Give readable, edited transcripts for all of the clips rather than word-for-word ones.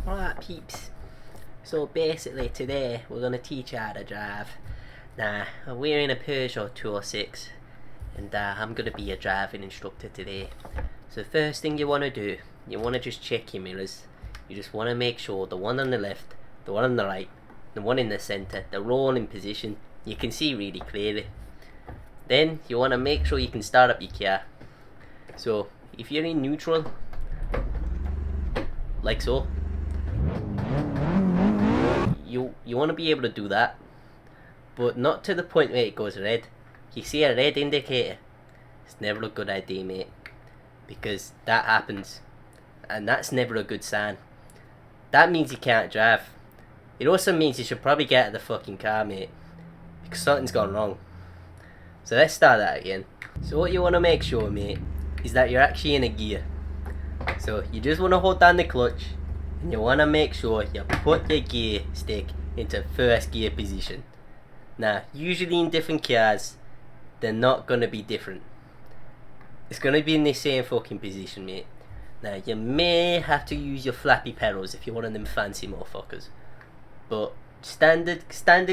Alright peeps, so basically today we're going to teach you how to drive. Now, we're in a Peugeot 206 and I'm going to be your driving instructor today. So the first thing you want to do, you want to just check your mirrors. You just want to make sure the one on the left, the one on the right, the one in the centre, they're all in position. You can see really clearly. Then you want to make sure you can start up your car. So if you're in neutral, like so, you want to be able to do that, but not to the point where it goes red. You see a red indicator, it's never a good idea, mate, because that happens and that's never a good sign. That means you can't drive. It also means you should probably get out of the fucking car, mate, because something's gone wrong. So let's start that again. So what you want to make sure, mate, is that you're actually in a gear. So you just want to hold down the clutch and you want to make sure you put your gear stick into first gear position. Now, usually in different cars, they're not going to be different. It's going to be in the same fucking position, mate. Now, you may have to use your flappy pedals if you're one of them fancy motherfuckers. But standard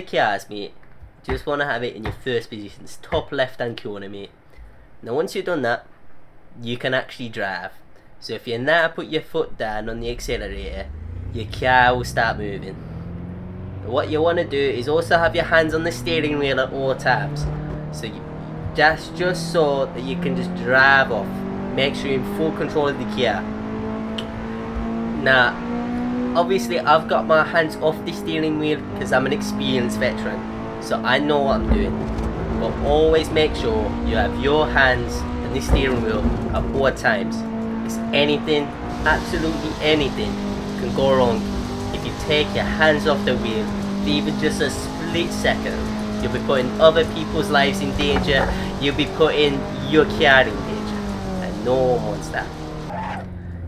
cars, mate, just want to have it in your first position. It's top left hand corner, mate. Now, once you've done that, you can actually drive. So if you now put your foot down on the accelerator, your car will start moving. What you want to do is also have your hands on the steering wheel at all times. So that's just so that you can just drive off. Make sure you're in full control of the car. Now, obviously I've got my hands off the steering wheel because I'm an experienced veteran. So I know what I'm doing. But always make sure you have your hands on the steering wheel at all times. Because anything, absolutely anything, can go wrong if you take your hands off the wheel for even just a split second. You'll be putting other people's lives in danger. You'll be putting your car in danger, and no one wants that.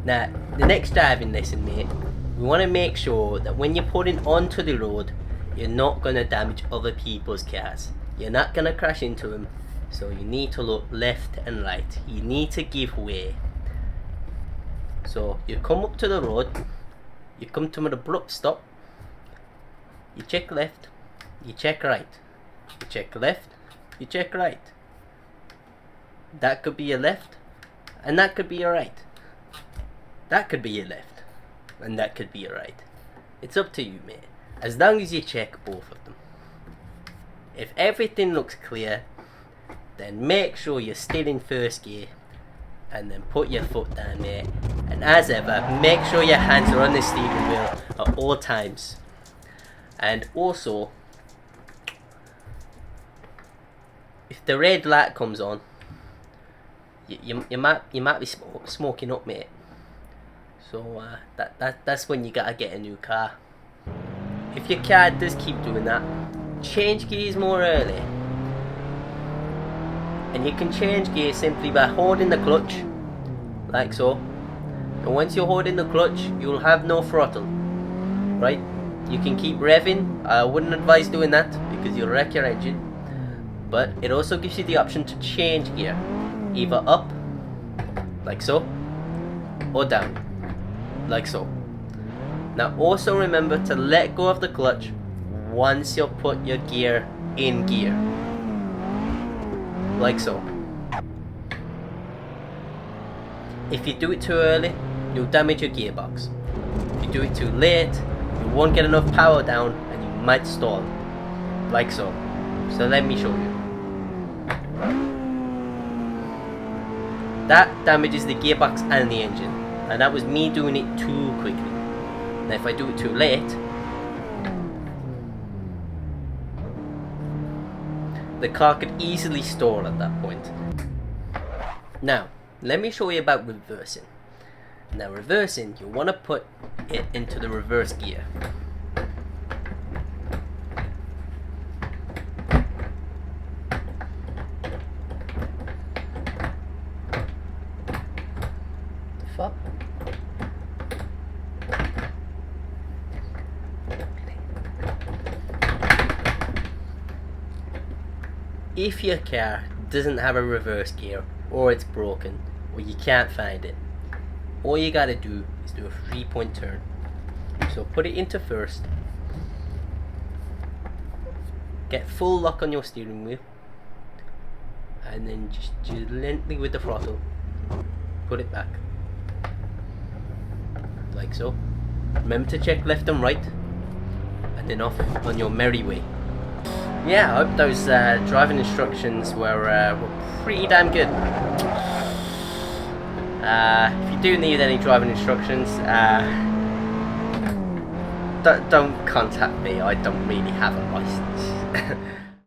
Now, the next driving lesson, mate, we want to make sure that when you're putting onto the road, you're not going to damage other people's cars. You're not going to crash into them. So you need to look left and right. You need to give way. So you come up to the road, you come to an abrupt stop, you check left, you check right, you check left, you check right. That could be your left, and that could be your right. That could be your left, and that could be your right. It's up to you, mate, as long as you check both of them. If everything looks clear, then make sure you're still in first gear, and then put your foot down there, and as ever, make sure your hands are on the steering wheel at all times. And also, if the red light comes on, you might be smoking up, mate. So that's when you gotta get a new car. If your car does keep doing that, change gears more early. And you can change gear simply by holding the clutch, like so. And once you're holding the clutch, you'll have no throttle, right? You can keep revving. I wouldn't advise doing that because you'll wreck your engine. But it also gives you the option to change gear, either up, like so, or down, like so. Now also remember to let go of the clutch once you put your gear in gear, like so. If you do it too early, you'll damage your gearbox. If you do it too late, you won't get enough power down and you might stall, like so. So let me show you. That damages the gearbox and the engine, and that was me doing it too quickly. Now if I do it too late, the car could easily stall at that point. Now, let me show you about reversing. Now reversing, you want to put it into the reverse gear. The fuck? If your car doesn't have a reverse gear, or it's broken, or you can't find it, all you gotta do is do a 3-point turn. So put it into first, get full lock on your steering wheel, and then just gently with the throttle put it back, like so. Remember to check left and right, and then off on your merry way. Yeah, I hope those driving instructions were pretty damn good. If you do need any driving instructions, don't contact me. I don't really have a license.